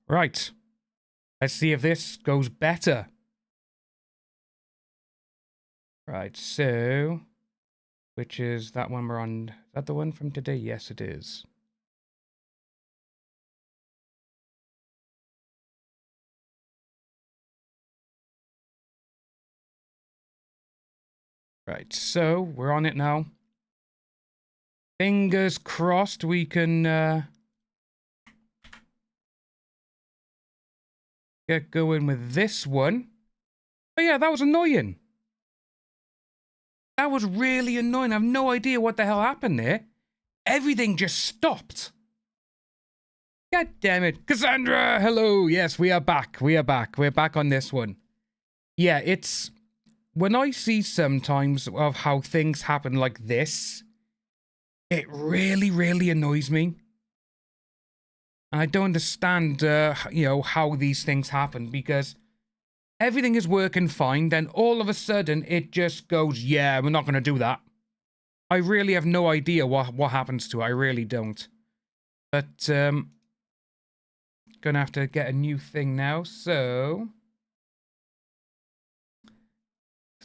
Right. Let's see if this goes better. Right, so... Which is that one we're on? Is that the one from today? Yes, it is. Right, so we're on it now. Fingers crossed we can get going with this one. But yeah, that was annoying. That was really annoying. I have no idea what the hell happened there. Everything just stopped. God damn it. Cassandra, hello. Yes, we are back. We are back. We're back on this one. Yeah, it's... When I see sometimes of how things happen like this, it really, really annoys me. I don't understand, you know, how these things happen, because everything is working fine, then all of a sudden it just goes, yeah, we're not going to do that. I really have no idea what happens to it. I really don't. But, gonna have to get a new thing now, so...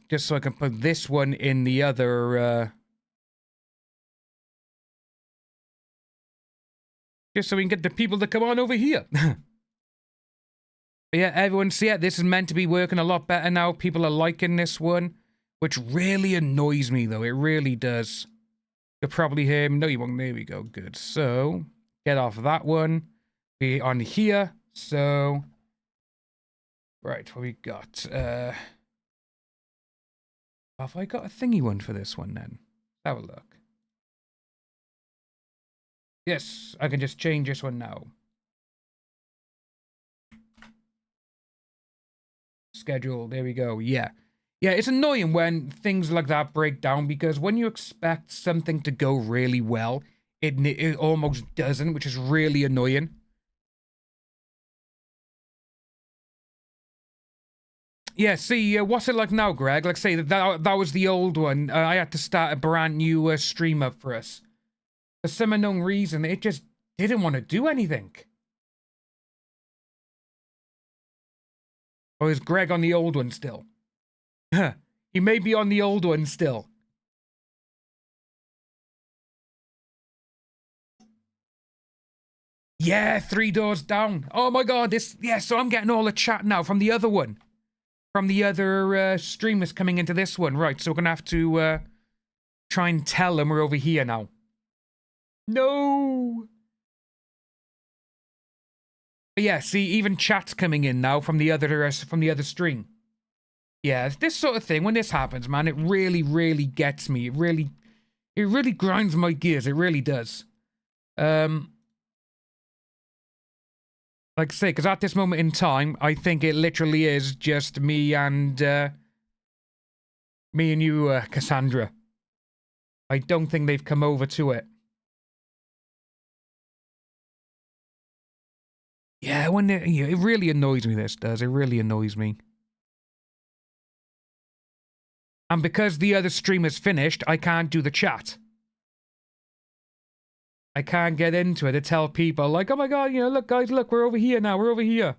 Just so I can put this one in the other, just so we can get the people to come on over here. Yeah, everyone, see it. This is meant to be working a lot better now. People are liking this one, which really annoys me, though. It really does. You'll probably hear me. No, you won't. There we go. Good. So, get off that one. Be on here. So, right, what we got? Have I got a thingy one for this one, then? Have a look. Yes, I can just change this one now. Schedule, there we go, yeah. Yeah, it's annoying when things like that break down, because when you expect something to go really well, it almost doesn't, which is really annoying. Yeah, see, what's it like now, Greg? Like, say, that was the old one. I had to start a brand new stream up for us. For some unknown reason, it just didn't want to do anything. Or is Greg on the old one still? He may be on the old one still. Yeah, 3 doors down. Oh my god, this... Yeah, so I'm getting all the chat now from the other one. From the other streamers coming into this one. Right, so we're going to have to try and tell them we're over here now. No! But yeah, see, even chat's coming in now from the other stream. Yeah, this sort of thing, when this happens, man, it really, really gets me. It really grinds my gears. It really does. Like I say, because at this moment in time, I think it literally is just me and you, Cassandra. I don't think they've come over to it. Yeah, when it really annoys me, this does. It really annoys me. And because the other stream is finished, I can't do the chat. I can't get into it to tell people, like, oh my god, you know, look, guys, look, we're over here now, we're over here.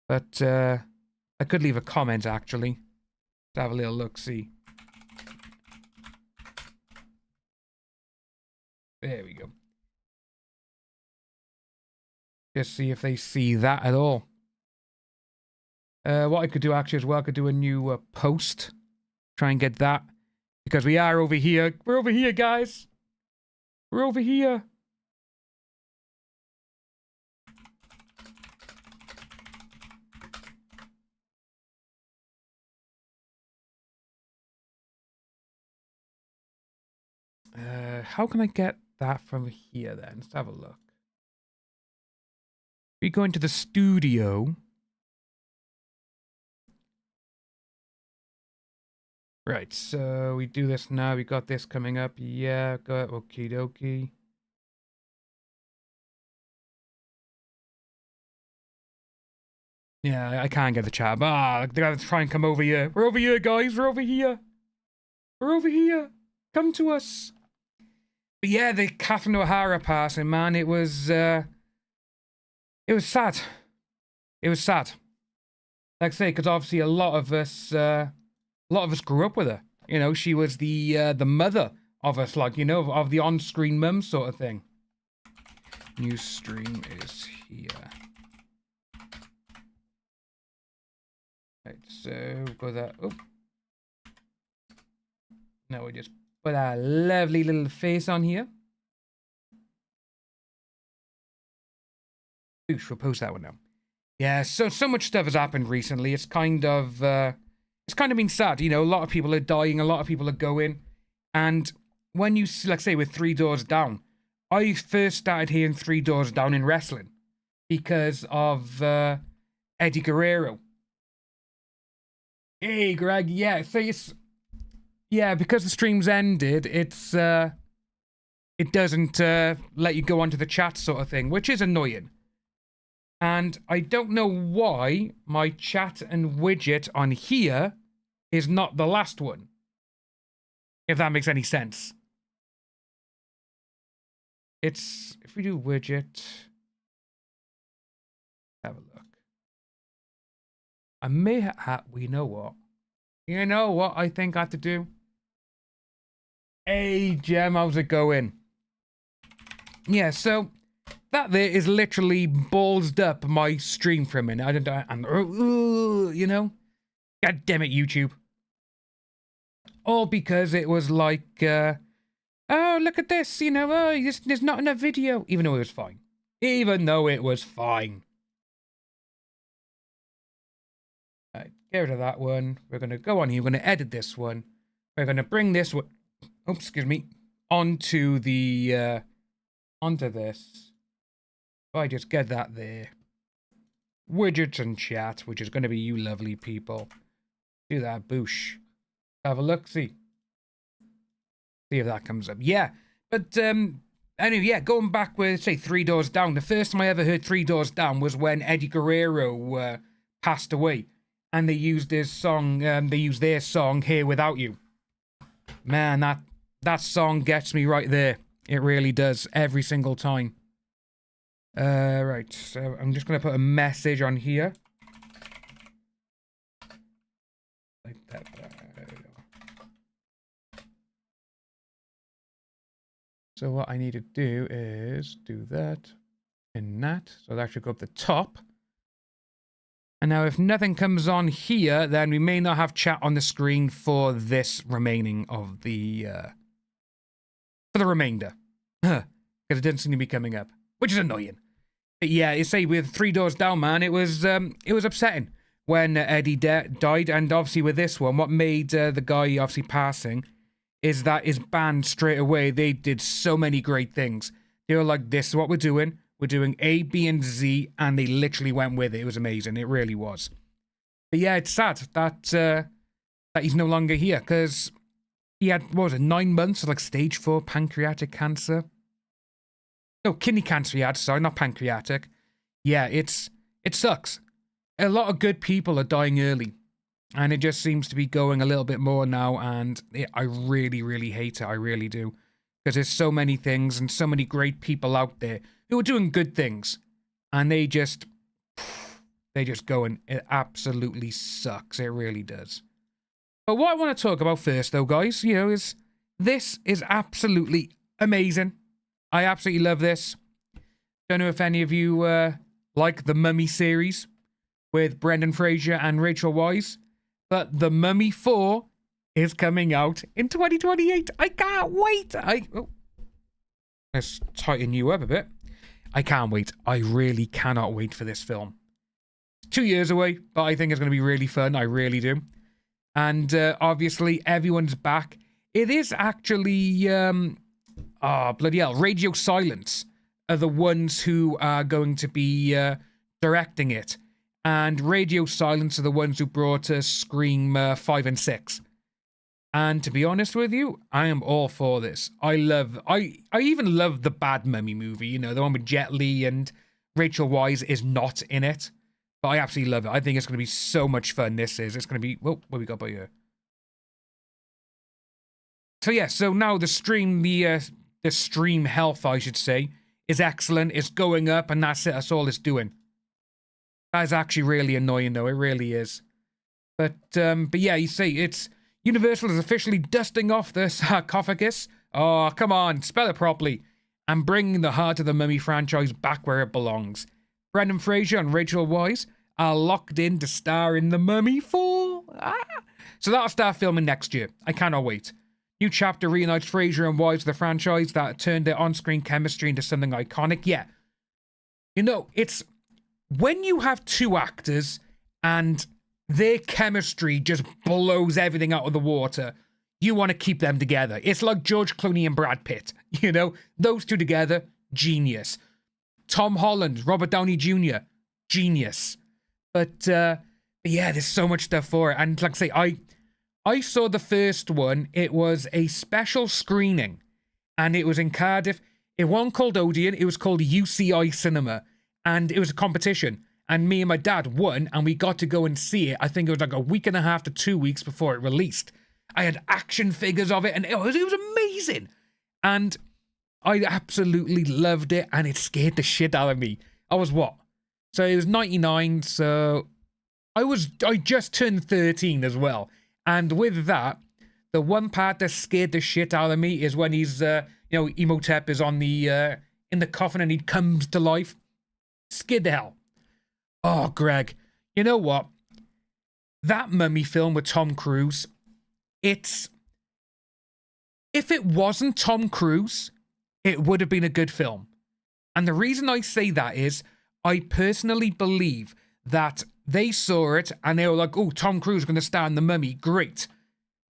But, I could leave a comment, actually. Let's have a little look-see. There we go. Just see if they see that at all. What I could do, actually, as well, I could do a new post. Try and get that. Because we are over here. We're over here, guys. We're over here. How can I get that from here then? Let's have a look. We go into the studio. Right, so we do this now. We got this coming up. Yeah, got okie dokie. Yeah, I can't get the chat. Ah, they gotta try and come over here. We're over here, guys. We're over here. We're over here. Come to us. But yeah, the Catherine O'Hara passing, man. It was It was sad. It was sad. Like I say, because obviously a lot of us grew up with her. You know, she was the mother of us, like, you know, of the on-screen mum sort of thing. New stream is here. Right, so go that. Oh, now we just put our lovely little face on here. Oosh, we'll post that one now. Yeah, so much stuff has happened recently. It's kind of been sad. You know, a lot of people are dying, a lot of people are going, and when you, like, say, with 3 Doors Down, I first started hearing 3 Doors Down in wrestling because of Eddie Guerrero. Hey, Greg. Yeah, so it's, yeah, because the stream's ended, it's it doesn't let you go onto the chat sort of thing, which is annoying. And I don't know why my chat and widget on here is not the last one, if that makes any sense. It's, if we do widget, have a look. I may have, you know what? You know what I think I have to do? Hey, Gem, how's it going? Yeah, so that there is literally ballsed up my stream for a minute. I don't, you know? God damn it, YouTube. All because it was like, oh, look at this, you know, oh, there's not enough video. Even though it was fine. Even though it was fine. Right, get rid of that one. We're going to go on here. We're going to edit this one. We're going to bring this one, oops, excuse me, onto the, onto this. If I just get that there. Widgets and chat, which is going to be you lovely people. Do that, boosh. Have a look, see if that comes up. Yeah, but anyway, yeah, going back with, say, 3 Doors Down. The first time I ever heard 3 Doors Down was when Eddie Guerrero passed away, and they used his song. They used their song "Here Without You." Man, that song gets me right there. It really does, every single time. Right, so I'm just gonna put a message on here. Like that. So what I need to do is do that and that. So that should go up the top. And now if nothing comes on here, then we may not have chat on the screen for this remaining of the, for the remainder. Because it didn't seem to be coming up, which is annoying. But yeah, you say with 3 Doors Down, man, it was upsetting when Eddie died. And obviously with this one, what made the guy obviously passing is that his band straight away, they did so many great things. They were like, this is what we're doing. We're doing A, B, and Z, and they literally went with it. It was amazing. It really was. But yeah, it's sad that that he's no longer here, because he had, what was it, 9 months of like stage 4 pancreatic cancer. No, kidney cancer he had, sorry, not pancreatic. Yeah, it sucks. A lot of good people are dying early. And it just seems to be going a little bit more now, and I really, really hate it. I really do. Because there's so many things and so many great people out there who are doing good things. And they just go, and it absolutely sucks. It really does. But what I want to talk about first, though, guys, you know, is this is absolutely amazing. I absolutely love this. Don't know if any of you like the Mummy series with Brendan Fraser and Rachel Weisz. But The Mummy 4 is coming out in 2028. I can't wait. Let's tighten you up a bit. I can't wait. I really cannot wait for this film. It's 2 years away, but I think it's going to be really fun. I really do. And obviously, everyone's back. It is actually, bloody hell, Radio Silence are the ones who are going to be directing it. And Radio Silence are the ones who brought us Scream 5 and 6. And to be honest with you, I am all for this. I even love the Bad Mummy movie, you know, the one with Jet Li and Rachel Weisz is not in it. But I absolutely love it. I think it's going to be so much fun, this is. It's going to be, whoa, what we got by here? So yeah, so now the stream health, I should say, is excellent. It's going up, and that's it. That's all it's doing. That is actually really annoying, though. It really is. But yeah, you see, it's Universal is officially dusting off the sarcophagus. Oh, come on, spell it properly. And bringing the Heart of the Mummy franchise back where it belongs. Brendan Fraser and Rachel Weisz are locked in to star in The Mummy 4. So that'll start filming next year. I cannot wait. New chapter reunites Fraser and Weisz with the franchise that turned their on-screen chemistry into something iconic. Yeah. You know, it's when you have two actors and their chemistry just blows everything out of the water, you want to keep them together. It's like George Clooney and Brad Pitt. You know, those two together, genius. Tom Holland, Robert Downey Jr., genius. But yeah, there's so much stuff for it. And like I say, I saw the first one. It was a special screening, and it was in Cardiff. It wasn't called Odeon. It was called UCI Cinema, and it was a competition. And me and my dad won, and we got to go and see it. I think it was like a week and a half to 2 weeks before it released. I had action figures of it, and it was amazing. And I absolutely loved it, and it scared the shit out of me. I was what? So it was 99, so I just turned 13 as well. And with that, the one part that scared the shit out of me is when he's, Imhotep is on the, in the coffin and he comes to life. Scared the hell. Oh, Greg, you know what? That Mummy film with Tom Cruise, if it wasn't Tom Cruise, it would have been a good film. And the reason I say that is, I personally believe that they saw it and they were like, oh, Tom Cruise is going to star in The Mummy. Great.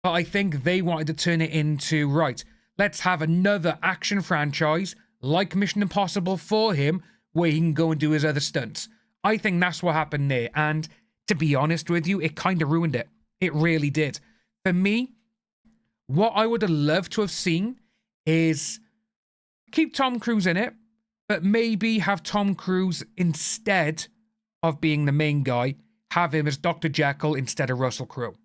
But I think they wanted to turn it into, right, let's have another action franchise like Mission Impossible for him where he can go and do his other stunts. I think that's what happened there. And to be honest with you, it kind of ruined it. It really did. For me, what I would have loved to have seen is keep Tom Cruise in it, but maybe have Tom Cruise, instead of being the main guy, have him as Dr. Jekyll instead of Russell Crowe.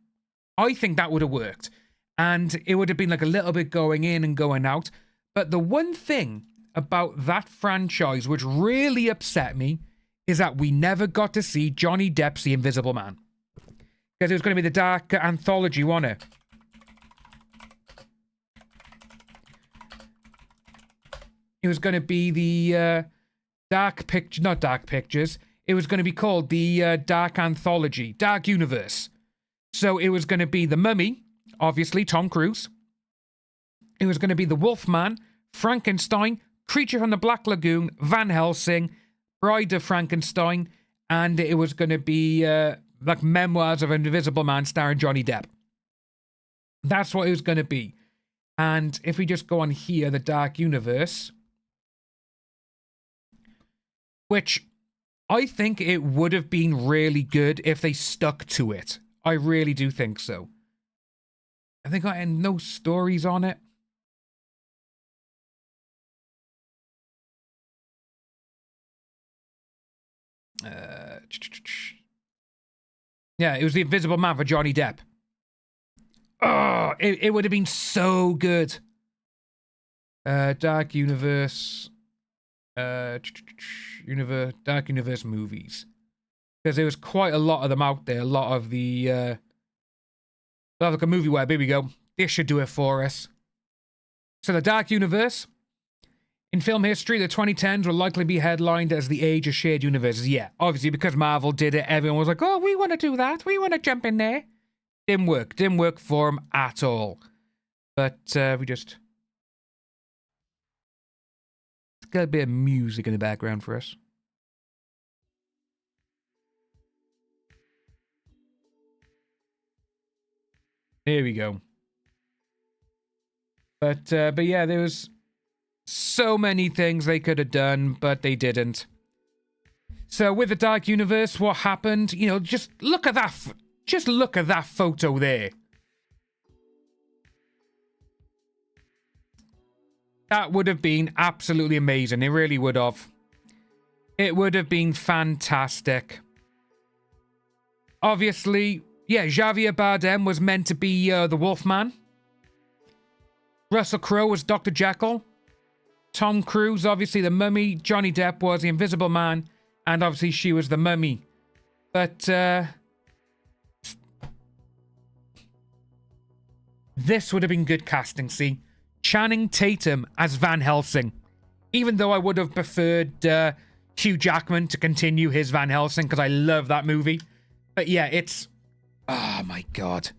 I think that would have worked. And it would have been like a little bit going in and going out. But the one thing about that franchise which really upset me is that we never got to see Johnny Depp's The Invisible Man. Because it was going to be the dark anthology, wasn't it? It was going to be the not Dark Pictures. It was going to be called the Dark Anthology, Dark Universe. So it was going to be The Mummy, obviously, Tom Cruise. It was going to be The Wolfman, Frankenstein, Creature from the Black Lagoon, Van Helsing, Bride of Frankenstein, and it was going to be like Memoirs of an Invisible Man starring Johnny Depp. That's what it was going to be. And if we just go on here, the Dark Universe, which I think it would have been really good if they stuck to it. I really do think so. I think I had no stories on it. Yeah, it was The Invisible Man for Johnny Depp. Oh, it would have been so good. Dark Universe. Dark Universe movies. Because there was quite a lot of them out there. A lot of the... like a movie web. Here we go. This should do it for us. So the Dark Universe. In film history, the 2010s will likely be headlined as the age of shared universes. Yeah, obviously because Marvel did it, everyone was like, oh, we want to do that. We want to jump in there. Didn't work. Didn't work for them at all. But we just... got a bit of music in the background for us. There we go. But yeah, there was so many things they could have done, but they didn't. So with the Dark Universe, what happened? You know, just look at that. Just look at that photo there. That would have been absolutely amazing. It really would have. It would have been fantastic. Obviously, yeah, Javier Bardem was meant to be the Wolfman. Russell Crowe was Dr. Jekyll. Tom Cruise, obviously the Mummy. Johnny Depp was the Invisible Man. And obviously she was the Mummy. But this would have been good casting, see? Channing Tatum as Van Helsing. Even though I would have preferred Hugh Jackman to continue his Van Helsing, because I love that movie. But yeah, it's... Oh my god.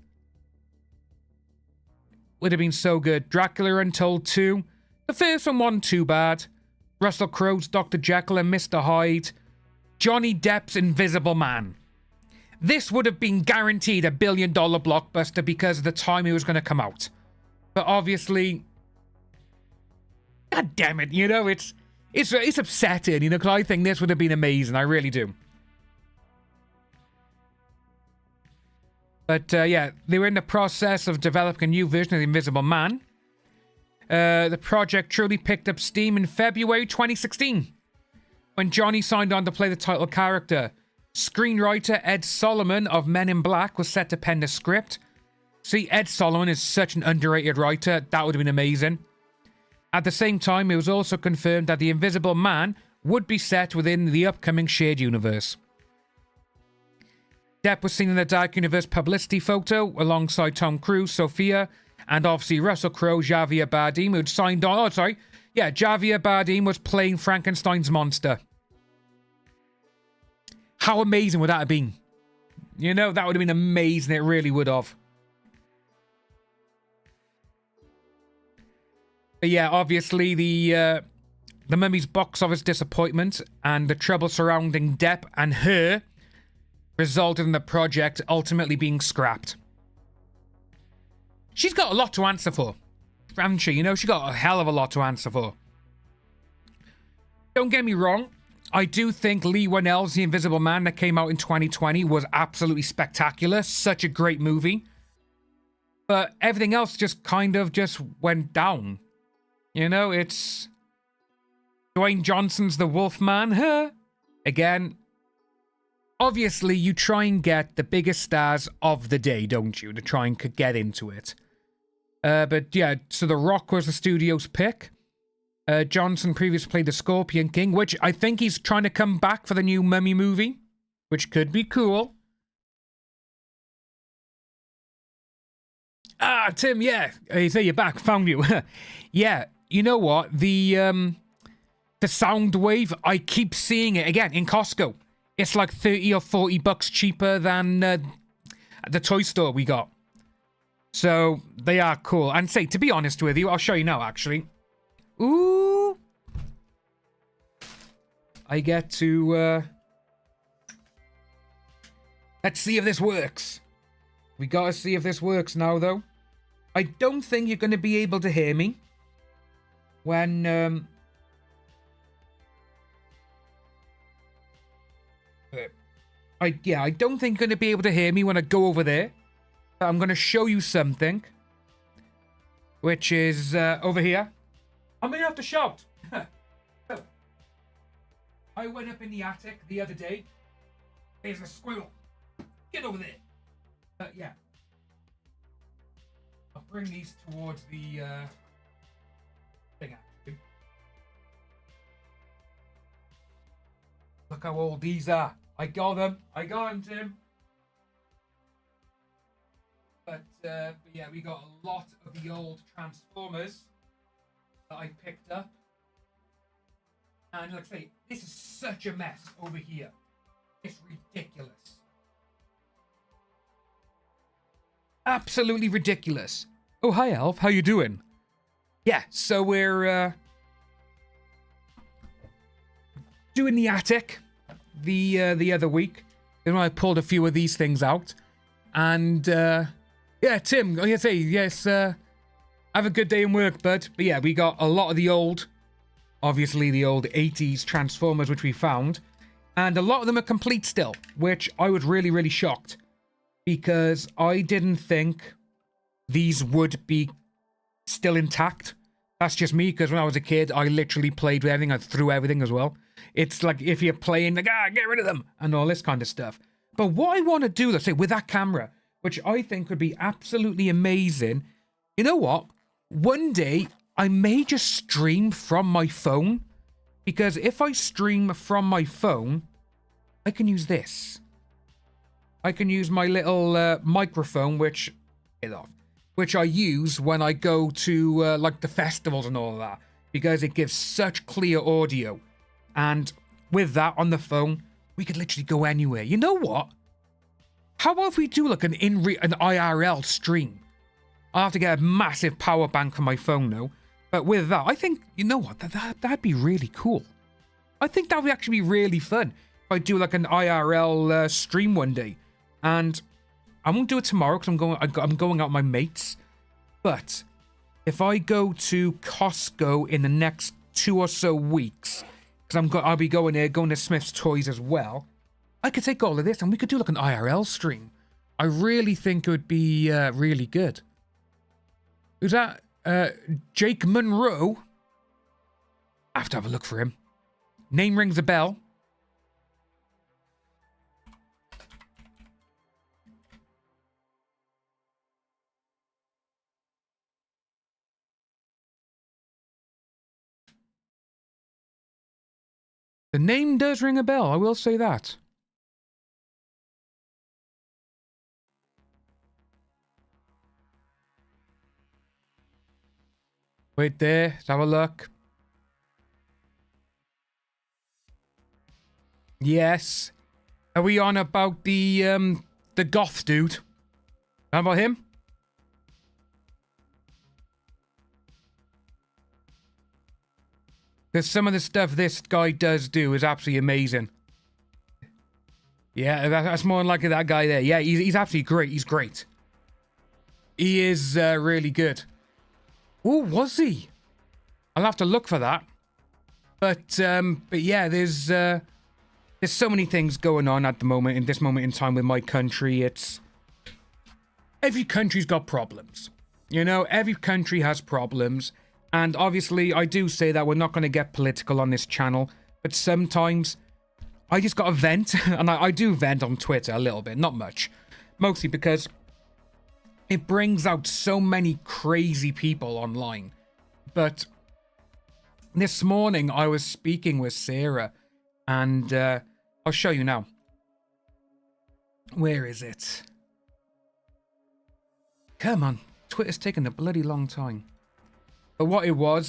Would have been so good. Dracula Untold 2. The first one wasn't too bad. Russell Crowe's Dr. Jekyll and Mr. Hyde. Johnny Depp's Invisible Man. This would have been guaranteed a $1 billion blockbuster because of the time it was going to come out. But obviously... God damn it, you know, it's upsetting, you know, because I think this would have been amazing. I really do. But, yeah, they were in the process of developing a new version of The Invisible Man. The project truly picked up steam in February 2016, when Johnny signed on to play the title character. Screenwriter Ed Solomon of Men in Black was set to pen the script. See, Ed Solomon is such an underrated writer. That would have been amazing. At the same time, it was also confirmed that The Invisible Man would be set within the upcoming shared universe. Depp was seen in the Dark Universe publicity photo alongside Tom Cruise, Sophia, and obviously Russell Crowe, Javier Bardem, who'd signed on. Oh, sorry. Yeah, Javier Bardem was playing Frankenstein's monster. How amazing would that have been? You know, that would have been amazing. It really would have. But yeah, obviously the Mummy's box office disappointment and the trouble surrounding Depp and her resulted in the project ultimately being scrapped. She's got a lot to answer for, hasn't she? You know, she got a hell of a lot to answer for. Don't get me wrong, I do think Leigh Whannell's The Invisible Man that came out in 2020 was absolutely spectacular. Such a great movie. But everything else just kind of just went down. You know, it's... Dwayne Johnson's The Wolfman, huh? Again... Obviously, you try and get the biggest stars of the day, don't you? To try and get into it. But yeah, so The Rock was the studio's pick. Johnson previously played the Scorpion King, which I think he's trying to come back for the new Mummy movie, which could be cool. Ah, Tim, yeah. I say you're back. Found you. Yeah, you know what? The sound wave, I keep seeing it again in Costco. It's like 30 or 40 bucks cheaper than the toy store we got. So, they are cool. And say, to be honest with you, I'll show you now, actually. Ooh. I get to... Let's see if this works. We gotta see if this works now, though. I don't think you're going to be able to hear me when... I don't think you're going to be able to hear me when I go over there. But I'm going to show you something. Which is over here. I'm going to have to shout. I went up in the attic the other day. There's a squirrel. Get over there. Yeah. I'll bring these towards the thing, actually. Look how old these are. I got them, Tim. But yeah, we got a lot of the old Transformers that I picked up. And like I say, this is such a mess over here. It's ridiculous. Absolutely ridiculous. Oh, hi, Elf. How you doing? Yeah, so we're doing the attic the other week. Then I pulled a few of these things out. And, yeah, Tim, I say, yes, have a good day in work, bud. But yeah, we got a lot of the old, obviously the old 80s Transformers, which we found. And a lot of them are complete still, which I was really, really shocked. Because I didn't think these would be still intact. That's just me, because when I was a kid, I literally played with everything. I threw everything as well. It's like if you're playing, like, get rid of them, and all this kind of stuff. But what I want to do, let's say, with that camera, which I think would be absolutely amazing, you know what? One day, I may just stream from my phone. Because if I stream from my phone, I can use this. I can use my little microphone, which I use when I go to like the festivals and all of that, because it gives such clear audio. And with that on the phone, we could literally go anywhere. You know what? How about if we do like an IRL stream? I'll have to get a massive power bank for my phone though. But with that, I think, you know what? That'd be really cool. I think that would actually be really fun if I do like an IRL stream one day. And I won't do it tomorrow because I'm going out with my mates. But if I go to Costco in the next 2 or so weeks, because I'll be going there, going to Smith's Toys as well, I could take all of this and we could do like an IRL stream. I really think it would be really good. Who's that? Jake Monroe? I have to have a look for him. Name rings a bell. The name does ring a bell, I will say that. Wait there, let's have a look. Yes. Are we on about the goth dude? How about him? Because some of the stuff this guy does do is absolutely amazing. Yeah, that's more than likely that guy there. Yeah, he's absolutely great. He's great. He is really good. Oh, was he? I'll have to look for that. But yeah, there's so many things going on at the moment, in this moment in time with my country. It's... every country's got problems. You know, every country has problems. And obviously, I do say that we're not going to get political on this channel. But sometimes, I just got to vent. And I do vent on Twitter a little bit, not much. Mostly because it brings out so many crazy people online. But this morning, I was speaking with Sarah. And I'll show you now. Where is it? Come on. Twitter's taking a bloody long time. But what it was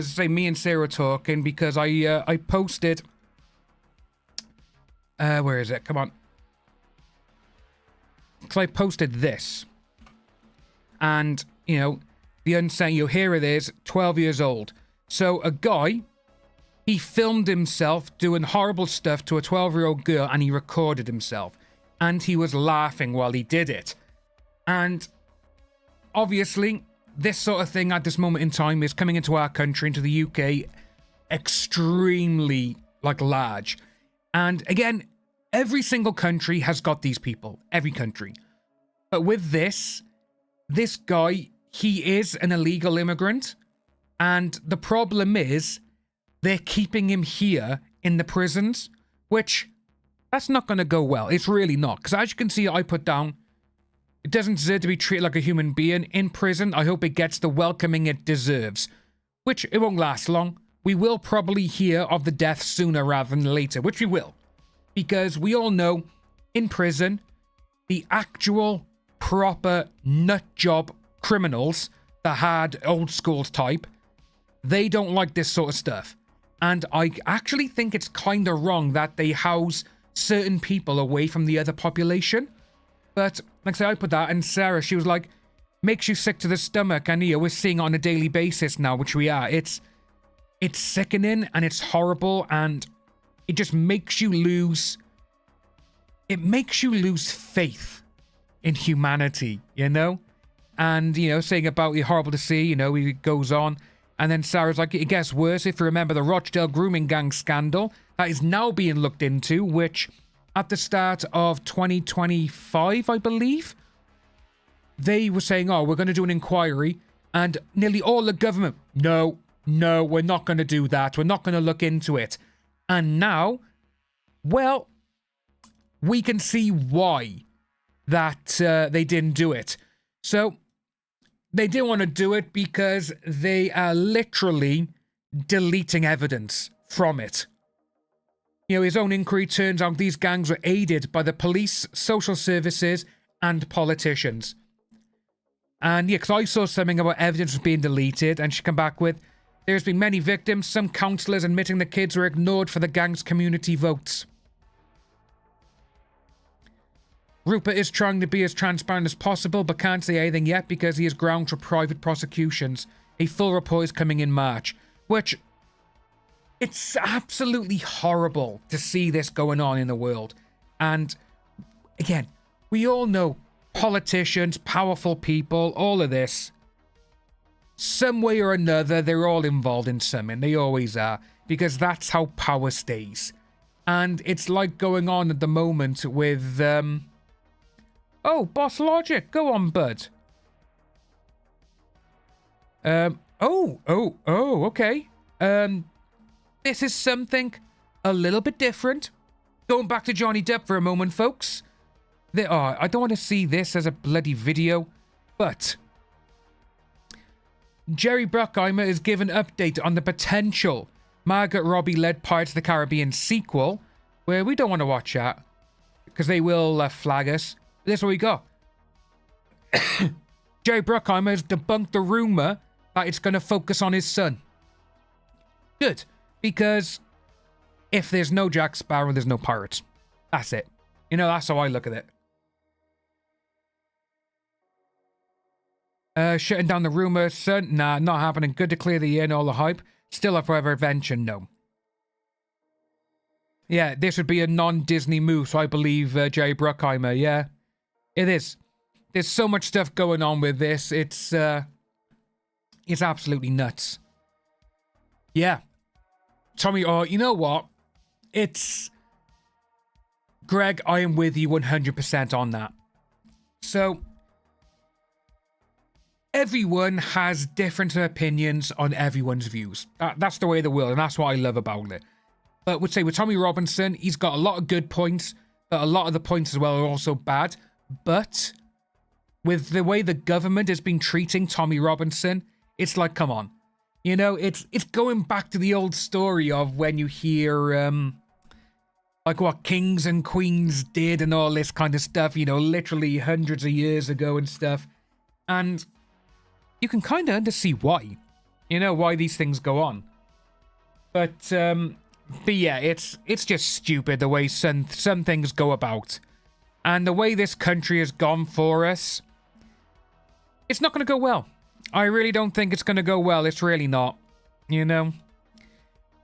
say me and Sarah talking because I posted... where is it? Come on. Because I posted this. And, you know, the unsaying, here it is, 12 years old. So a guy... he filmed himself doing horrible stuff to a 12-year-old girl and he recorded himself. And he was laughing while he did it. And obviously, this sort of thing at this moment in time is coming into our country, into the UK, extremely, like, large. And again, every single country has got these people. Every country. But with this guy, he is an illegal immigrant. And the problem is... they're keeping him here in the prisons, which, that's not going to go well. It's really not. Because as you can see, I put down, it doesn't deserve to be treated like a human being. In prison, I hope it gets the welcoming it deserves. Which, it won't last long. We will probably hear of the death sooner rather than later, which we will. Because we all know, in prison, the actual, proper, nut job criminals, the hard, old school type, they don't like this sort of stuff. And I actually think it's kind of wrong that they house certain people away from the other population. But, like I say, I put that, and Sarah, she was like, makes you sick to the stomach, and we're seeing it on a daily basis now, which we are. It's sickening, and it's horrible, and it just makes you lose... it makes you lose faith in humanity, you know? And, you know, saying about it horrible to see, you know, he goes on... and then Sarah's like, it gets worse if you remember the Rochdale grooming gang scandal that is now being looked into, which at the start of 2025, I believe, they were saying, oh, we're going to do an inquiry, and nearly all the government, no, we're not going to do that. We're not going to look into it. And now, well, we can see why that they didn't do it. So... they didn't want to do it because they are literally deleting evidence from it. You know, his own inquiry turns out these gangs were aided by the police, social services, and politicians. And yeah, because I saw something about evidence was being deleted, and she come back with, there's been many victims, some counsellors admitting the kids were ignored for the gang's community votes. Rupert is trying to be as transparent as possible, but can't say anything yet because he has grounds for private prosecutions. A full report is coming in March, which... it's absolutely horrible to see this going on in the world. And, again, we all know politicians, powerful people, all of this. Some way or another, they're all involved in something. They always are. Because that's how power stays. And it's like going on at the moment with, oh, Boss Logic. Go on, bud. Okay. This is something a little bit different. Going back to Johnny Depp for a moment, folks. I don't want to see this as a bloody video, but Jerry Bruckheimer is given an update on the potential Margot Robbie-led Pirates of the Caribbean sequel, where we don't want to watch that, because they will flag us. This is what we got. Jerry Bruckheimer has debunked the rumor that it's going to focus on his son. Good, because if there's no Jack Sparrow, there's no pirates. That's it. You know, that's how I look at it. Shutting down the rumor, son? Nah, not happening. Good to clear the air and all the hype. Still a forever adventure, no. Yeah, this would be a non-Disney move, so I believe Jerry Bruckheimer, yeah. It is. There's so much stuff going on with this. It's absolutely nuts. Yeah. Tommy, you know what? It's... Greg, I am with you 100% on that. So... everyone has different opinions on everyone's views. That's the way of the world, and that's what I love about it. But would say with Tommy Robinson, he's got a lot of good points, but a lot of the points as well are also bad. But with the way the government has been treating Tommy Robinson, it's like, come on. You know, it's going back to the old story of when you hear, like what kings and queens did and all this kind of stuff, you know, literally hundreds of years ago and stuff. And you can kind of see why, you know, why these things go on. But yeah, it's just stupid the way some things go about. And the way this country has gone for us, it's not going to go well. I really don't think it's going to go well. It's really not, you know.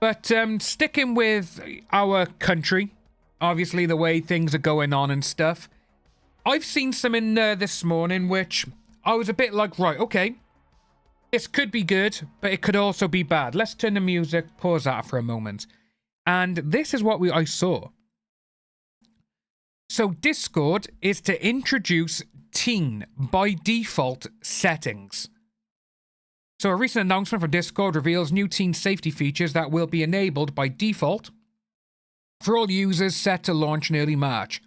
But sticking with our country, obviously the way things are going on and stuff, I've seen some in this morning which I was a bit like, right, okay, this could be good, but it could also be bad. Let's turn the music, pause that for a moment. And this is what I saw. So Discord is to introduce teen by default settings. So a recent announcement from Discord reveals new teen safety features that will be enabled by default for all users, set to launch in early March.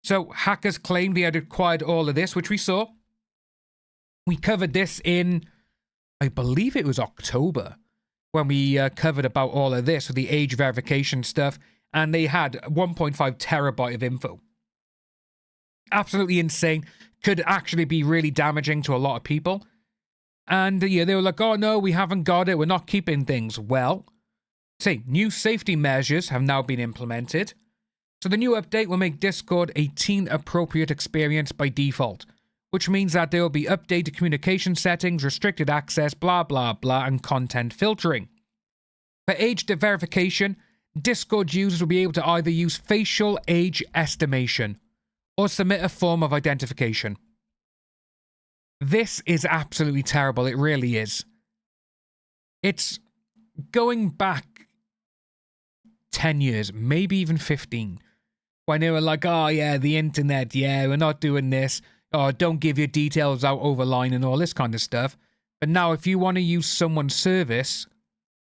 So hackers claimed they had acquired all of this, which we saw. We covered this in, I believe it was October, when we covered about all of this with the age verification stuff, and they had 1.5 terabyte of info. Absolutely insane. Could actually be really damaging to a lot of people. And yeah, they were like, oh no, we haven't got it, we're not keeping things. Well, say, new safety measures have now been implemented. So the new update will make Discord a teen-appropriate experience by default, which means that there will be updated communication settings, restricted access, blah, blah, blah, and content filtering. For age verification, Discord users will be able to either use facial age estimation or submit a form of identification. This is absolutely terrible. It really is. It's going back 10 years, maybe even 15, when they were like, oh yeah, the internet, yeah, we're not doing this. Oh, don't give your details out over line and all this kind of stuff. But now if you want to use someone's service,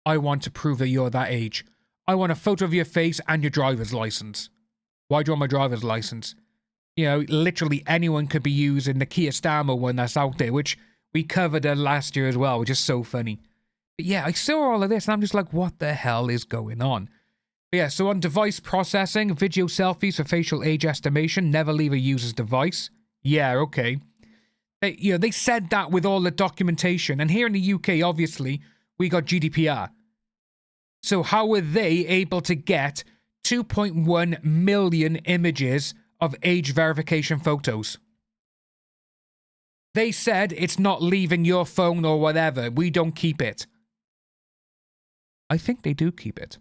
I want to prove that you're that age. I want a photo of your face and your driver's license. Why do you want my driver's license? You know, literally anyone could be using the Kia Stamo one that's out there, which we covered last year as well, which is so funny. But yeah, I saw all of this and I'm just like, what the hell is going on? But yeah, so on device processing, video selfies for facial age estimation, never leave a user's device. Yeah, okay. They said that with all the documentation. And here in the UK, obviously, we got GDPR. So how were they able to get 2.1 million images of age verification photos? They said it's not leaving your phone or whatever. We don't keep it. I think they do keep it.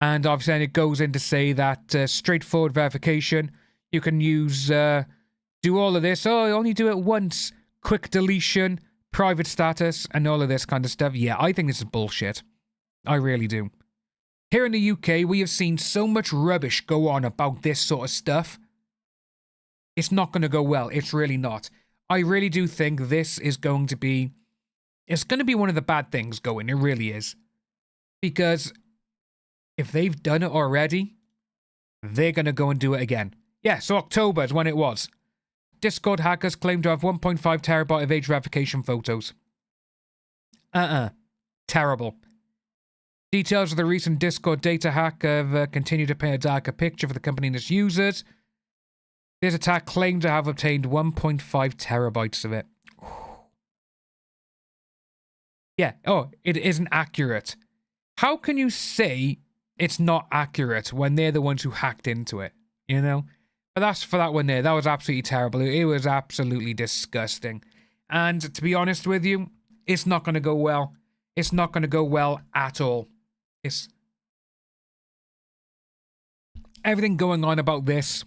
And obviously it goes in to say that straightforward verification, you can use, do all of this. Oh, you only do it once. Quick deletion, private status, and all of this kind of stuff. Yeah, I think this is bullshit. I really do. Here in the UK, we have seen so much rubbish go on about this sort of stuff. It's not going to go well. It's really not. I really do think this is going to be... It's going to be one of the bad things going. It really is. Because if they've done it already, they're going to go and do it again. Yeah, so October is when it was. Discord hackers claim to have 1.5 terabyte of age verification photos. Terrible. Details of the recent Discord data hack have continued to paint a darker picture for the company and its users. This attack claimed to have obtained 1.5 terabytes of it. Yeah, it isn't accurate. How can you say it's not accurate when they're the ones who hacked into it? You know? But that's for that one there. That was absolutely terrible. It was absolutely disgusting. And to be honest with you, it's not going to go well. It's not going to go well at all. It's... Everything going on about this,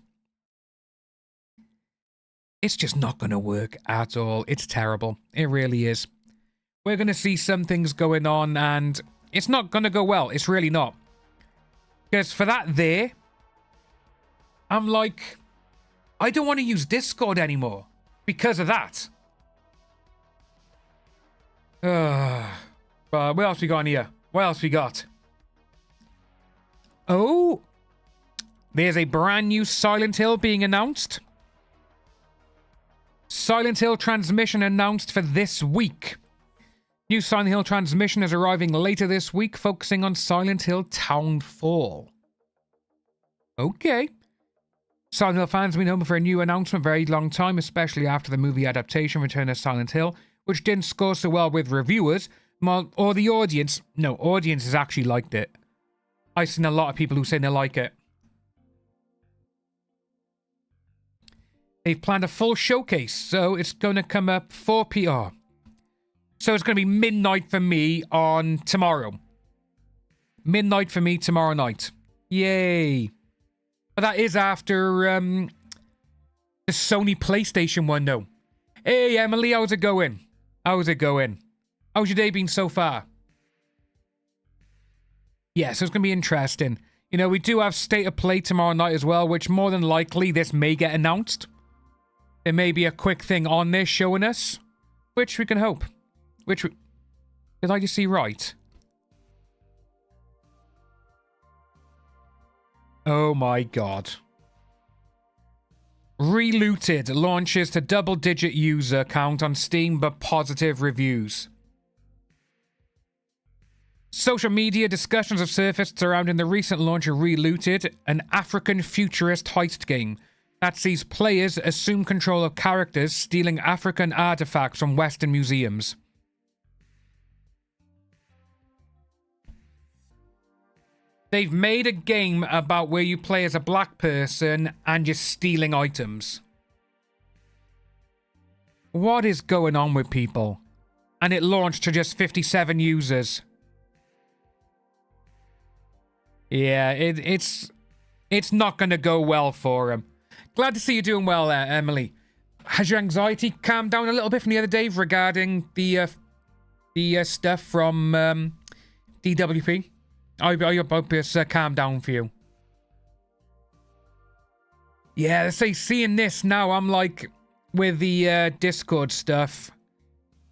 it's just not going to work at all. It's terrible. It really is. We're going to see some things going on and it's not going to go well. It's really not. Because for that there, I'm like, I don't want to use Discord anymore because of that. But what else we got in here? What else we got? Oh, there's a brand new Silent Hill being announced. Silent Hill transmission announced for this week. New Silent Hill transmission is arriving later this week, focusing on Silent Hill Townfall. Okay. Silent Hill fans have been hoping for a new announcement for a very long time, especially after the movie adaptation Return of Silent Hill, which didn't score so well with reviewers, or the audience. No, audiences actually liked it. I've seen a lot of people who say they like it. They've planned a full showcase, so it's going to come up 4 p.m. So it's going to be midnight for me on tomorrow. Midnight for me tomorrow night. Yay. But that is after the Sony PlayStation one, though. Hey, Emily, how's it going? How's it going? How's your day been so far? Yeah, so it's going to be interesting. You know, we do have State of Play tomorrow night as well, which more than likely this may get announced. There may be a quick thing on this showing us, which we can hope. Did I just see right? Oh my god. Relooted launches to double-digit user count on Steam, but positive reviews. Social media discussions have surfaced surrounding the recent launch of Relooted, an African futurist heist game that sees players assume control of characters stealing African artifacts from Western museums. They've made a game about where you play as a black person and you're stealing items. What is going on with people? And it launched to just 57 users. Yeah, it's not going to go well for him. Glad to see you doing well, Emily. Has your anxiety calmed down a little bit from the other day regarding the stuff from DWP? I hope it's calmed down for you. Yeah, let's say seeing this now, I'm like, with the Discord stuff,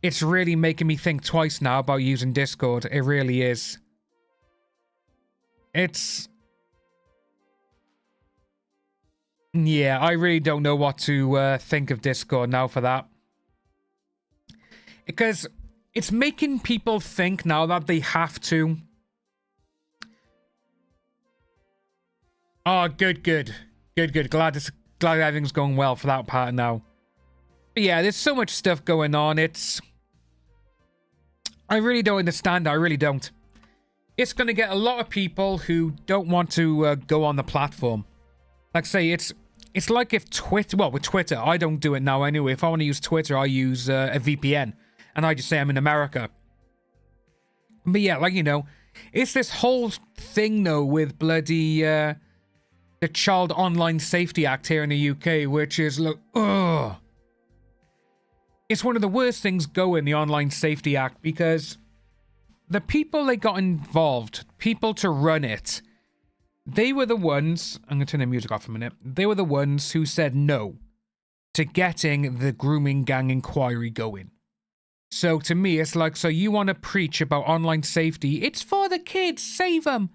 it's really making me think twice now about using Discord. It really is. Yeah, I really don't know what to think of Discord now for that. Because it's making people think now that they have to Oh, good. Glad everything's going well for that part now. But yeah, there's so much stuff going on. I really don't understand. I really don't. It's going to get a lot of people who don't want to go on the platform. Like, say, it's like if Twitter... Well, with Twitter, I don't do it now anyway. If I want to use Twitter, I use a VPN. And I just say I'm in America. But yeah, like, you know, it's this whole thing, though, with bloody... the Child Online Safety Act here in the UK, which is... Look, ugh. It's one of the worst things going, the Online Safety Act, because the people that got involved, people to run it, they were the ones... I'm going to turn the music off for a minute. They were the ones who said no to getting the grooming gang inquiry going. So to me, it's like, so you want to preach about online safety. It's for the kids. Save them.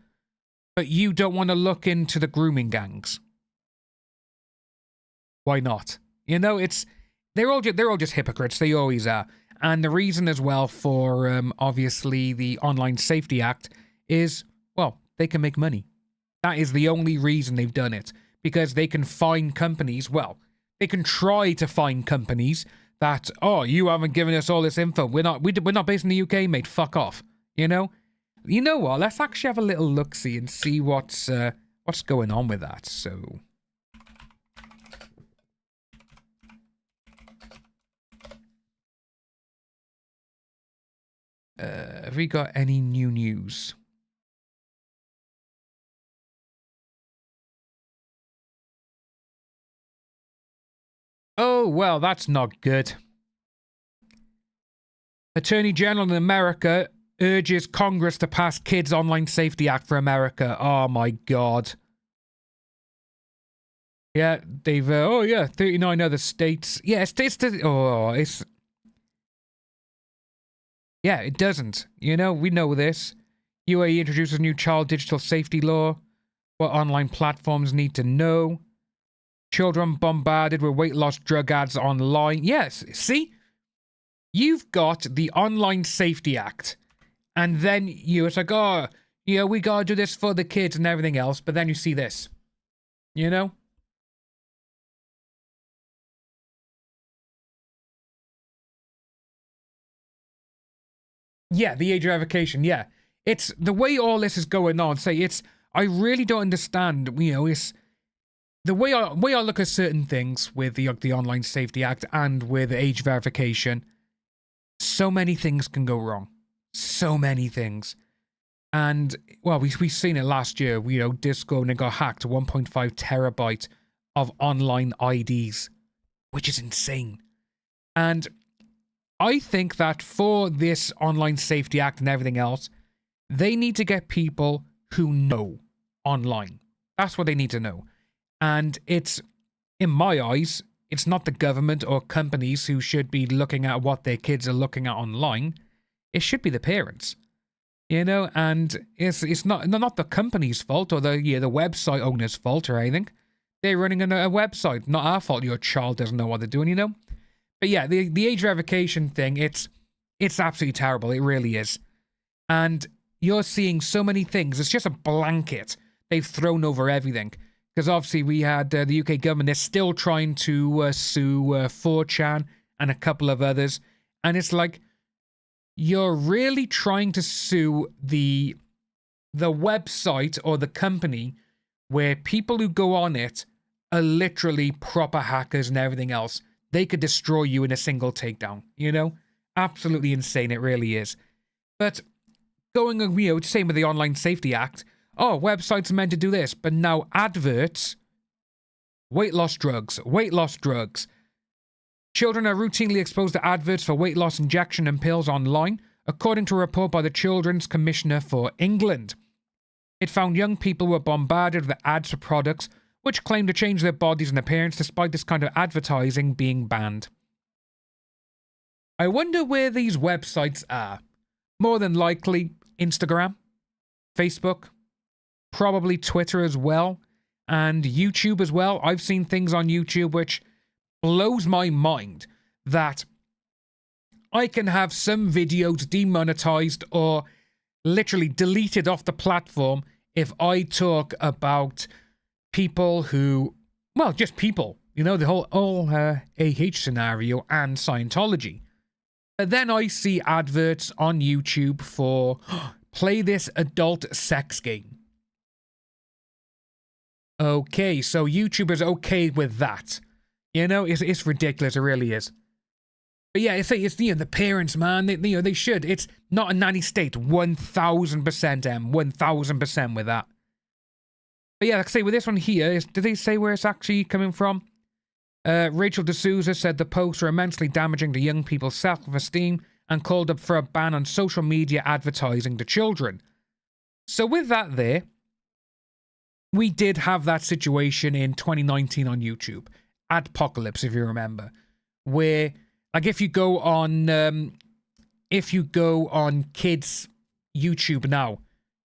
But you don't want to look into the grooming gangs. Why not? You know, they're all just hypocrites. They always are. And the reason as well for, obviously, the Online Safety Act is, well, they can make money. That is the only reason they've done it. Because they can fine companies, well, they can try to fine companies that, oh, you haven't given us all this info. We're not based in the UK, mate. Fuck off. You know? You know what? Let's actually have a little look-see and see what's going on with that. So... have we got any new news? Oh, well, that's not good. Attorney General in America urges Congress to pass Kids Online Safety Act for America. Oh, my God. Yeah, they've... 39 other states. Yeah, it's... Yeah, it doesn't. You know, we know this. UAE introduces new child digital safety law. What online platforms need to know. Children bombarded with weight loss drug ads online. Yes, see? You've got the Online Safety Act. And then it's like, oh, yeah, we gotta do this for the kids and everything else. But then you see this. You know? Yeah, the age verification, yeah. It's the way all this is going on. I really don't understand, you know, it's the way I look at certain things with the Online Safety Act and with age verification. So many things can go wrong. So many things. And, well, we've seen it last year. You know, Discord, and it got hacked 1.5 terabyte of online IDs, which is insane. And I think that for this Online Safety Act and everything else, they need to get people who know online. That's what they need to know. And it's, in my eyes, it's not the government or companies who should be looking at what their kids are looking at online. It should be the parents. You know, and it's not the company's fault or the website owner's fault or anything. They're running a website. Not our fault your child doesn't know what they're doing, you know? But yeah, the age verification thing, it's absolutely terrible. It really is. And you're seeing so many things. It's just a blanket they've thrown over everything. Because obviously we had the UK government, they're still trying to sue 4chan and a couple of others. And it's like, you're really trying to sue the website or the company where people who go on it are literally proper hackers and everything else. They could destroy you in a single takedown, you know? Absolutely insane, it really is. But going, you know, same with the Online Safety Act. Oh, websites are meant to do this, but now adverts, weight loss drugs. Children are routinely exposed to adverts for weight loss injection and pills online, according to a report by the Children's Commissioner for England. It found young people were bombarded with ads for products which claim to change their bodies and appearance despite this kind of advertising being banned. I wonder where these websites are. More than likely, Instagram, Facebook, probably Twitter as well, and YouTube as well. I've seen things on YouTube which blows my mind that I can have some videos demonetized or literally deleted off the platform if I talk about people who, well, just people, you know, the whole AH scenario and Scientology. But then I see adverts on YouTube for play this adult sex game. Okay, so YouTube is okay with that. You know, it's ridiculous, it really is. But yeah, it's you know, the parents, man, they should. It's not a nanny state, 1000% 1000% with that. But yeah, like I say, with this one here, did they say where it's actually coming from? Rachel D'Souza said the posts are immensely damaging to young people's self-esteem and called up for a ban on social media advertising to children. So with that there, we did have that situation in 2019 on YouTube. Adpocalypse, if you remember. Where, like, if you go on kids' YouTube now,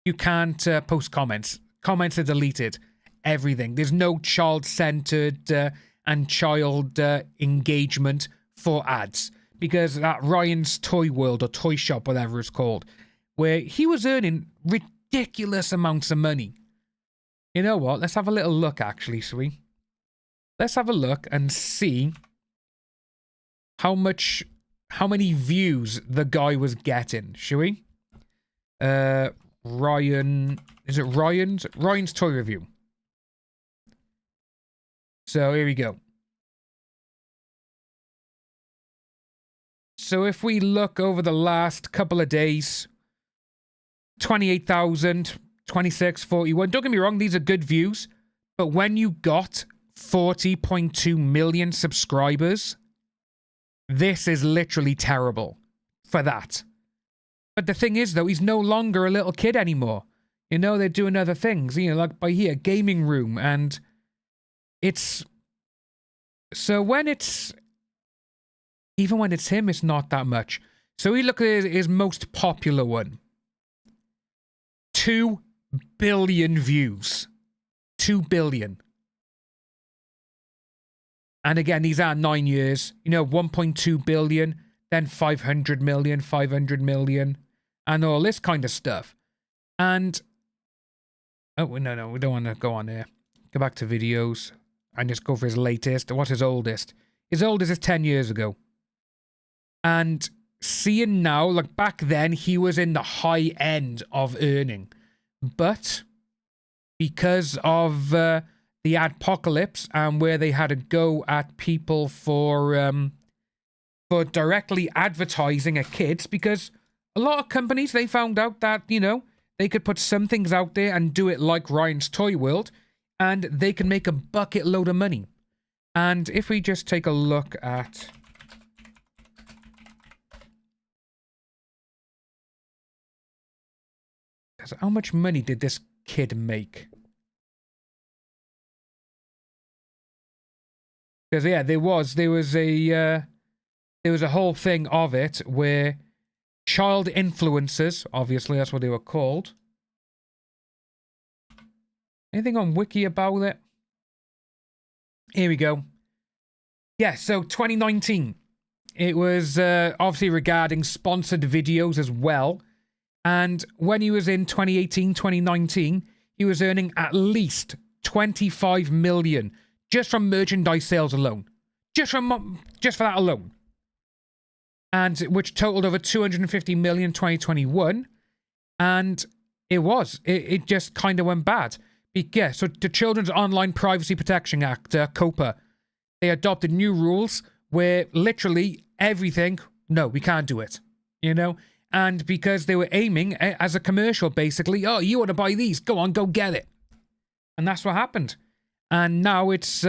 you can't post comments. Comments are deleted. Everything. There's no child-centered and child engagement for ads, because that Ryan's Toy World or Toy Shop, whatever it's called, where he was earning ridiculous amounts of money. You know what? Let's have a little look, actually, shall we? Let's have a look and see how many views the guy was getting, shall we? Ryan, is it Ryan's Toy Review? So here we go. So if we look over the last couple of days, 28,000, 26, 41. Don't get me wrong, these are good views. But when you got 40.2 million subscribers, this is literally terrible for that. But the thing is, though, he's no longer a little kid anymore. You know, they're doing other things. You know, like by here, gaming room, and it's... So when it's... Even when it's him, it's not that much. So we look at his most popular one. 2 billion views. 2 billion. And again, these are 9 years. You know, 1.2 billion, then 500 million, 500 million, and all this kind of stuff. And... Oh, no, we don't want to go on there. Go back to videos and just go for his latest. What's his oldest? His oldest is 10 years ago. And seeing now, like back then, he was in the high end of earning. But because of the adpocalypse and where they had to go at people for directly advertising at kids, because a lot of companies, they found out that, you know, they could put some things out there and do it like Ryan's Toy World, and they can make a bucket load of money. And if we just take a look at... How much money did this kid make? Because yeah, there was a whole thing of it where child influencers, obviously that's what they were called. Anything on Wiki about it? Here we go. Yeah, so 2019. It was obviously regarding sponsored videos as well. And when he was in 2018, 2019, he was earning at least 25 million just from merchandise sales alone. Just for that alone. And which totaled over 250 million in 2021. And it just kind of went bad. Yeah, so the Children's Online Privacy Protection Act, COPA, they adopted new rules where literally everything, no, we can't do it. You know? And because they were aiming as a commercial, basically, oh, you want to buy these? Go on, go get it. And that's what happened. And now it's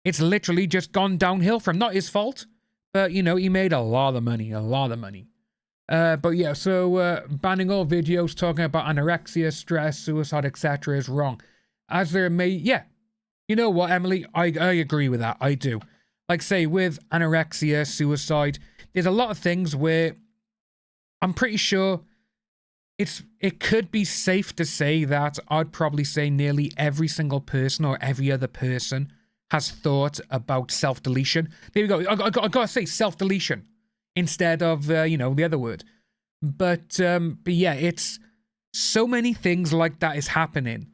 literally just gone downhill from, not his fault, but, you know, he made a lot of money, but yeah, so banning all videos talking about anorexia, stress, suicide, etc. is wrong. As there may, yeah, you know what, Emily, I agree with that, I do. Like, say, with anorexia, suicide, there's a lot of things where I'm pretty sure it could be safe to say that I'd probably say nearly every single person or every other person has thought about self-deletion. There we go. I gotta say self-deletion instead of, you know, the other word. But yeah, it's so many things like that is happening.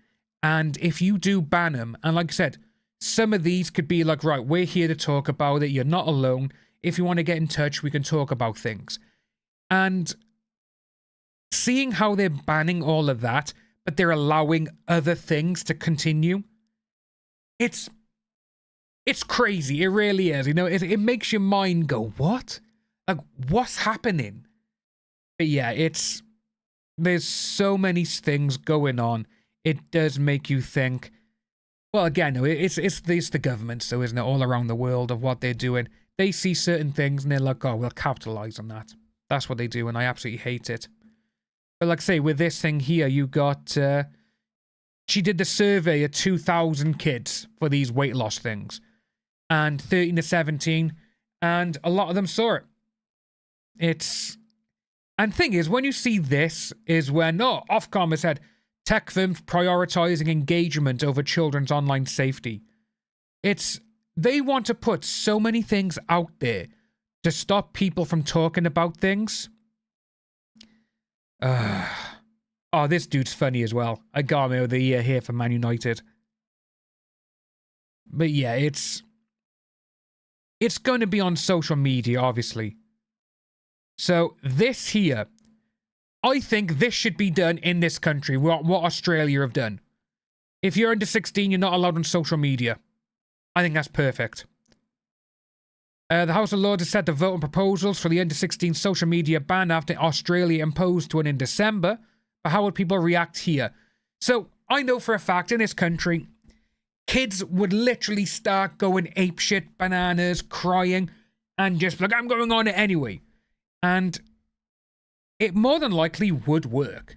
And if you do ban them, and like I said, some of these could be like, right, we're here to talk about it. You're not alone. If you want to get in touch, we can talk about things. And seeing how they're banning all of that, but they're allowing other things to continue, it's crazy. It really is. You know, it makes your mind go, what? Like, what's happening? But yeah, there's so many things going on. It does make you think. Well, again, no, it's the government, so isn't it, all around the world of what they're doing. They see certain things and they're like, oh, we'll capitalize on that. That's what they do, and I absolutely hate it. But like I say, with this thing here, you got, she did the survey of 2,000 kids for these weight loss things. And 13 to 17, and a lot of them saw it. And thing is, when you see this, is when, Ofcom has said, tech firms prioritizing engagement over children's online safety. They want to put so many things out there to stop people from talking about things. This dude's funny as well. I got him over the year here for Man United. But yeah, it's going to be on social media, obviously. So this here, I think this should be done in this country, what Australia have done. If you're under 16, you're not allowed on social media. I think that's perfect. The House of Lords has set to vote on proposals for the under 16 social media ban after Australia imposed one in December. But how would people react here? So I know for a fact in this country, kids would literally start going apeshit, bananas, crying, and just like, I'm going on it anyway. And it more than likely would work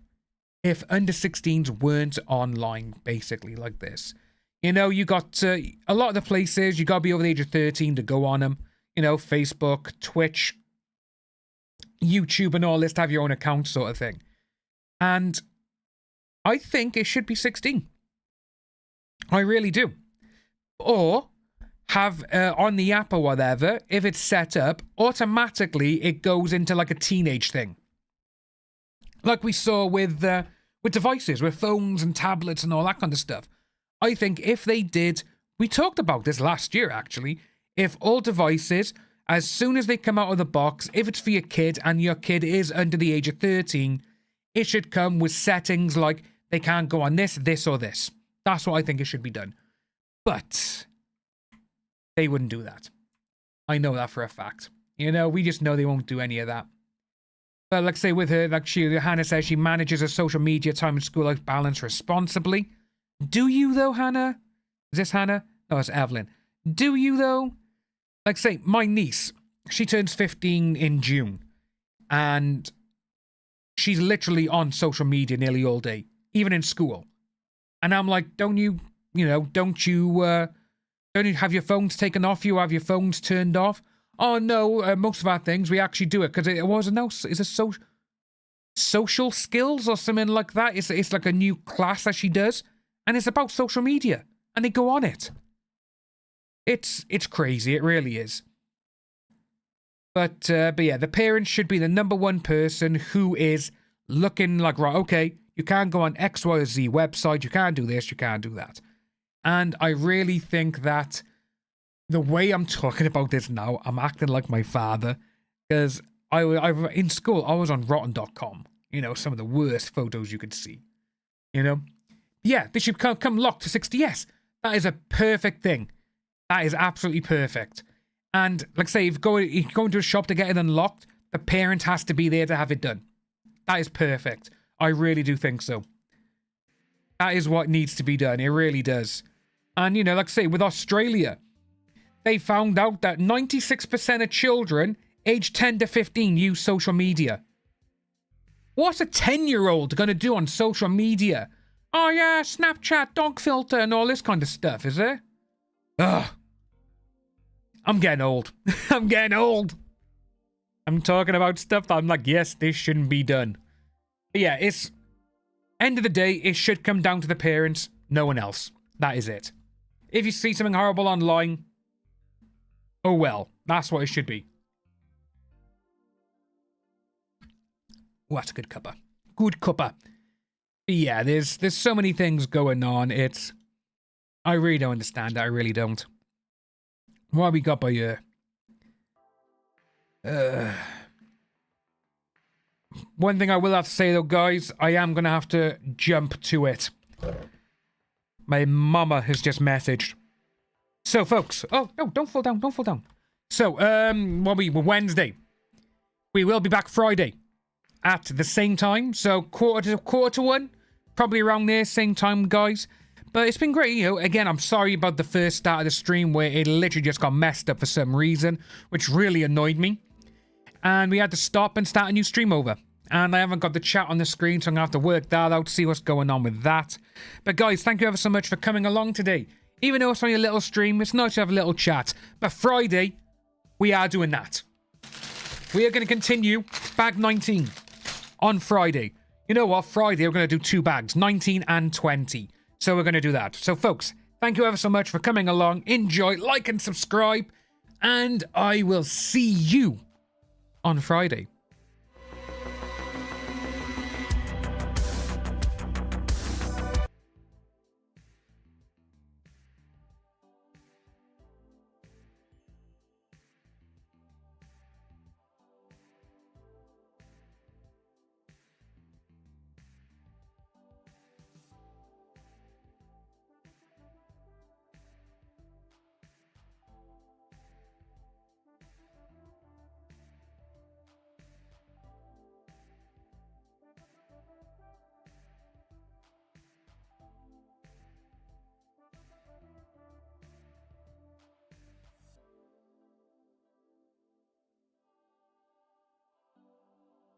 if under 16s weren't online, basically, like this. You know, you got a lot of the places, you got to be over the age of 13 to go on them. You know, Facebook, Twitch, YouTube and all this to have your own account sort of thing. And I think it should be 16. I really do. Or have on the app or whatever, if it's set up, automatically it goes into like a teenage thing. Like we saw with devices, with phones and tablets and all that kind of stuff. I think if they did, we talked about this last year actually, if all devices, as soon as they come out of the box, if it's for your kid and your kid is under the age of 13, it should come with settings like they can't go on this, this or this. That's what I think it should be done. But they wouldn't do that. I know that for a fact. You know, we just know they won't do any of that. But like say with her, like Hannah says, she manages her social media time and school life balance responsibly. Do you though, Hannah? Is this Hannah? No, it's Evelyn. Do you though? Like say, my niece, she turns 15 in June. And she's literally on social media nearly all day, even in school. And I'm like, don't you have your phones taken off you, have your phones turned off? Oh no, most of our things, we actually do it because it was it's a social skills or something like that. It's like a new class that she does, and it's about social media, and they go on it. It's crazy, it really is. But yeah, the parents should be the number one person who is looking like, right, okay, you can't go on X, Y, or Z website, you can't do this, you can't do that. And I really think that the way I'm talking about this now, I'm acting like my father. Because in school, I was on rotten.com. You know, some of the worst photos you could see. You know? Yeah, they should come locked to 60S. That is a perfect thing. That is absolutely perfect. And, like say, if you go into a shop to get it unlocked, the parent has to be there to have it done. That is perfect. I really do think so. That is what needs to be done. It really does. And, you know, like I say, with Australia, they found out that 96% of children aged 10 to 15 use social media. What's a 10-year-old going to do on social media? Oh, yeah, Snapchat, dog filter, and all this kind of stuff, is it? Ugh. I'm getting old. I'm getting old. I'm talking about stuff that I'm like, yes, this shouldn't be done. But yeah, it's... End of the day, it should come down to the parents, no one else. That is it. If you see something horrible online, oh well, that's what it should be. Oh, that's a good cuppa. Good cuppa. But yeah, there's so many things going on. I really don't understand it. I really don't. What we got by here? One thing I will have to say though, guys, I am gonna have to jump to it. My mama has just messaged. So, folks, oh no, don't fall down, don't fall down. So, Wednesday. We will be back Friday at the same time. So quarter to one, probably around there, same time, guys. But it's been great, you know. Again, I'm sorry about the first start of the stream where it literally just got messed up for some reason, which really annoyed me. And we had to stop and start a new stream over. And I haven't got the chat on the screen, so I'm going to have to work that out to see what's going on with that. But guys, thank you ever so much for coming along today. Even though it's only a little stream, it's nice to have a little chat. But Friday, we are doing that. We are going to continue bag 19 on Friday. You know what? Friday, we're going to do 2 bags, 19 and 20. So we're going to do that. So folks, thank you ever so much for coming along. Enjoy, like and subscribe. And I will see you on Friday.